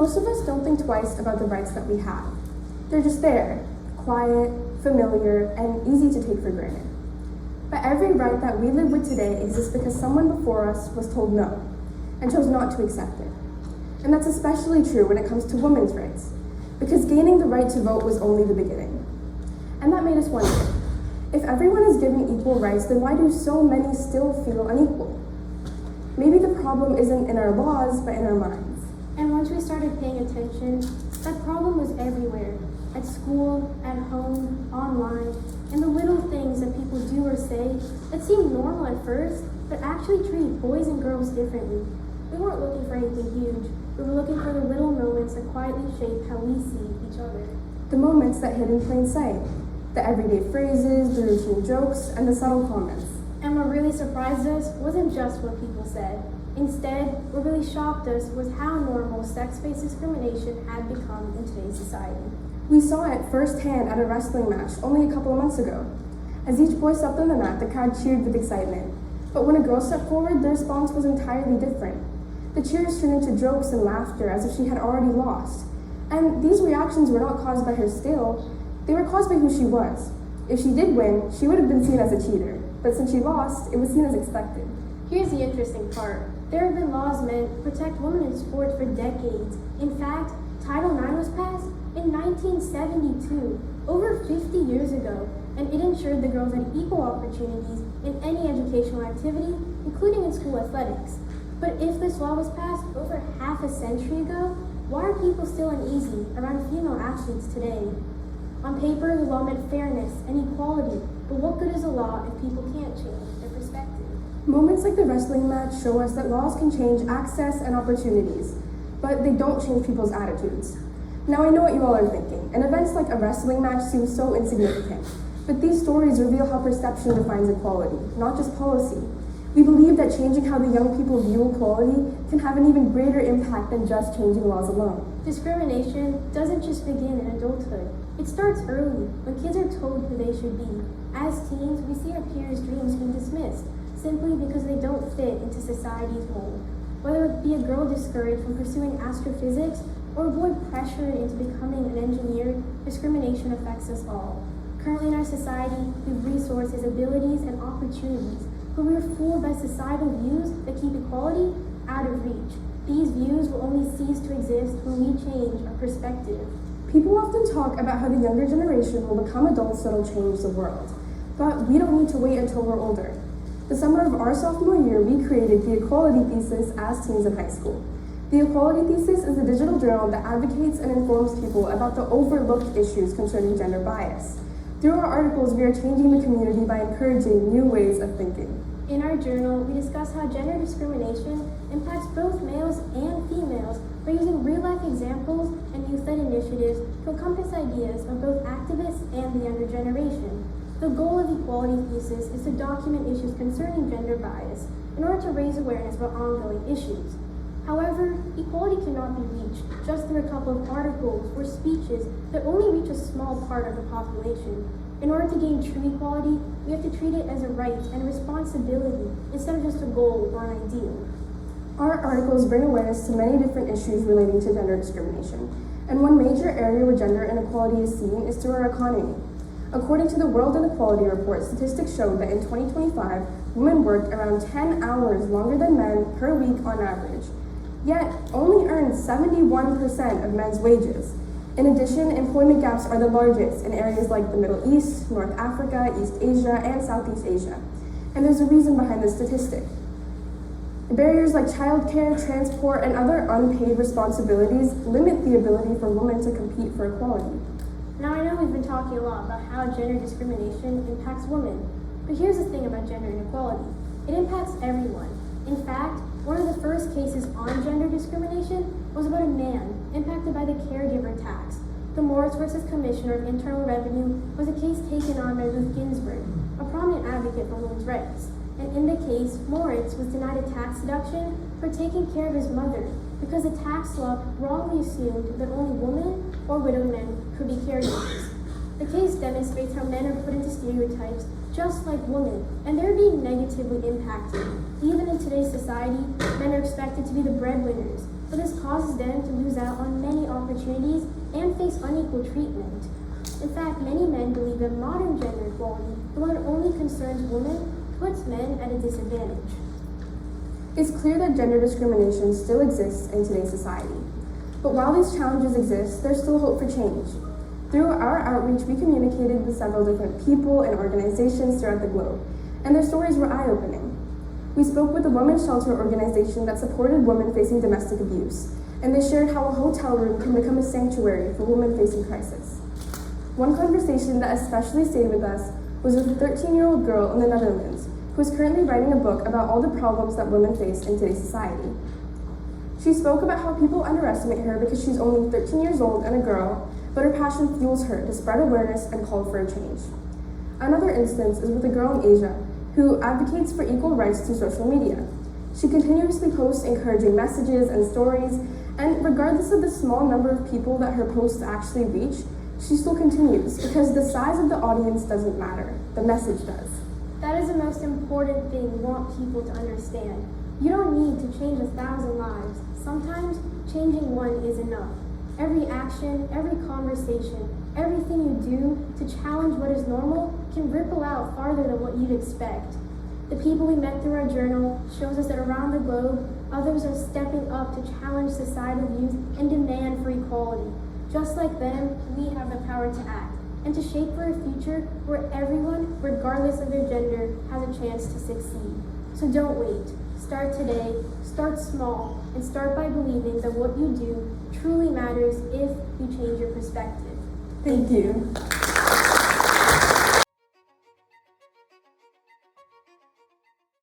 Most of us don't think twice about the rights that we have. They're just there, quiet, familiar, and easy to take for granted. But every right that we live with today exists because someone before us was told no, and chose not to accept it. And that's especially true when it comes to women's rights, because gaining the right to vote was only the beginning. And that made us wonder, if everyone is given equal rights, then why do so many still feel unequal? Maybe the problem isn't in our laws, but in our minds. And once we started paying attention, that problem was everywhere. At school, at home, online, and the little things that people do or say that seem normal at first, but actually treat boys and girls differently. We weren't looking for anything huge. We were looking for the little moments that quietly shape how we see each other. The moments that hid in plain sight. The everyday phrases, the routine jokes, and the subtle comments. And what really surprised us wasn't just what people said. Instead, what really shocked us was how normal sex-based discrimination had become in today's society. We saw it firsthand at a wrestling match only a couple of months ago. As each boy stepped on the mat, the crowd cheered with excitement. But when a girl stepped forward, the response was entirely different. The cheers turned into jokes and laughter as if she had already lost. And these reactions were not caused by her skill, they were caused by who she was. If she did win, she would have been seen as a cheater. But since she lost, it was seen as expected. Here's the interesting part. There have been laws meant to protect women in sports for decades. In fact, Title IX was passed in 1972, over 50 years ago, and it ensured the girls had equal opportunities in any educational activity, including in school athletics. But if this law was passed over half a century ago, why are people still uneasy around female athletes today? On paper, the law meant fairness and equality, but what good is a law if people can't change their perspective? Moments like the wrestling match show us that laws can change access and opportunities, but they don't change people's attitudes. Now I know what you all are thinking, and events like a wrestling match seem so insignificant, but these stories reveal how perception defines equality, not just policy. We believe that changing how the young people view equality can have an even greater impact than just changing laws alone. Discrimination doesn't just begin in adulthood. It starts early, when kids are told who they should be. As teens, we see our peers' dreams being dismissed, simply because they don't fit into society's mold. Whether it be a girl discouraged from pursuing astrophysics, or a boy pressured into becoming an engineer, discrimination affects us all. Currently in our society, we have resources, abilities, and opportunities, but we are fooled by societal views that keep equality out of reach. These views will only cease to exist when we change our perspective. People often talk about how the younger generation will become adults that will change the world, but we don't need to wait until we're older. The summer of our sophomore year, we created the Equality Thesis as teens in high school. The Equality Thesis is a digital journal that advocates and informs people about the overlooked issues concerning gender bias. Through our articles, we are changing the community by encouraging new ways of thinking. In our journal, we discuss how gender discrimination impacts both males and females by using real-life examples and youth-led initiatives to encompass ideas of both activists and the younger generation. The goal of the Equality Thesis is to document issues concerning gender bias in order to raise awareness about ongoing issues. However, equality cannot be reached just through a couple of articles or speeches that only reach a small part of the population. In order to gain true equality, we have to treat it as a right and a responsibility instead of just a goal or an ideal. Our articles bring awareness to many different issues relating to gender discrimination, and one major area where gender inequality is seen is through our economy. According to the World Inequality Report, statistics show that in 2025, women worked around 10 hours longer than men per week on average, yet only earned 71% of men's wages. In addition, employment gaps are the largest in areas like the Middle East, North Africa, East Asia, and Southeast Asia. And there's a reason behind this statistic. Barriers like childcare, transport, and other unpaid responsibilities limit the ability for women to compete for equality. Now I know we've been talking a lot about how gender discrimination impacts women, but here's the thing about gender inequality. It impacts everyone. In fact, one of the first cases on gender discrimination was about a man impacted by the caregiver tax. The Moritz versus Commissioner of Internal Revenue was a case taken on by Ruth Ginsburg, a prominent advocate for women's rights. And in the case, Moritz was denied a tax deduction for taking care of his mother because the tax law wrongly assumed that only women or widowed men could be caregivers. The case demonstrates how men are put into stereotypes just like women, and they're being negatively impacted. Even in today's society, men are expected to be the breadwinners, but this causes them to lose out on many opportunities and face unequal treatment. In fact, many men believe that modern gender equality, the one that only concerns women, puts men at a disadvantage. It's clear that gender discrimination still exists in today's society. But while these challenges exist, there's still hope for change. Through our outreach, we communicated with several different people and organizations throughout the globe, and their stories were eye-opening. We spoke with a women's shelter organization that supported women facing domestic abuse, and they shared how a hotel room can become a sanctuary for women facing crisis. One conversation that especially stayed with us was with a 13-year-old girl in the Netherlands who is currently writing a book about all the problems that women face in today's society. She spoke about how people underestimate her because she's only 13 years old and a girl, but her passion fuels her to spread awareness and call for a change. Another instance is with a girl in Asia who advocates for equal rights through social media. She continuously posts encouraging messages and stories, and regardless of the small number of people that her posts actually reach, she still continues because the size of the audience doesn't matter, the message does. That is the most important thing we want people to understand. You don't need to change 1,000 lives. Sometimes changing one is enough. Every action, every conversation, everything you do to challenge what is normal can ripple out farther than what you'd expect. The people we met through our journal shows us that around the globe, others are stepping up to challenge societal views and demand for equality. Just like them, we have the power to act and to shape for a future where everyone, regardless of their gender, has a chance to succeed. So don't wait. Start today, start small, and start by believing that what you do truly matters if you change your perspective. Thank you.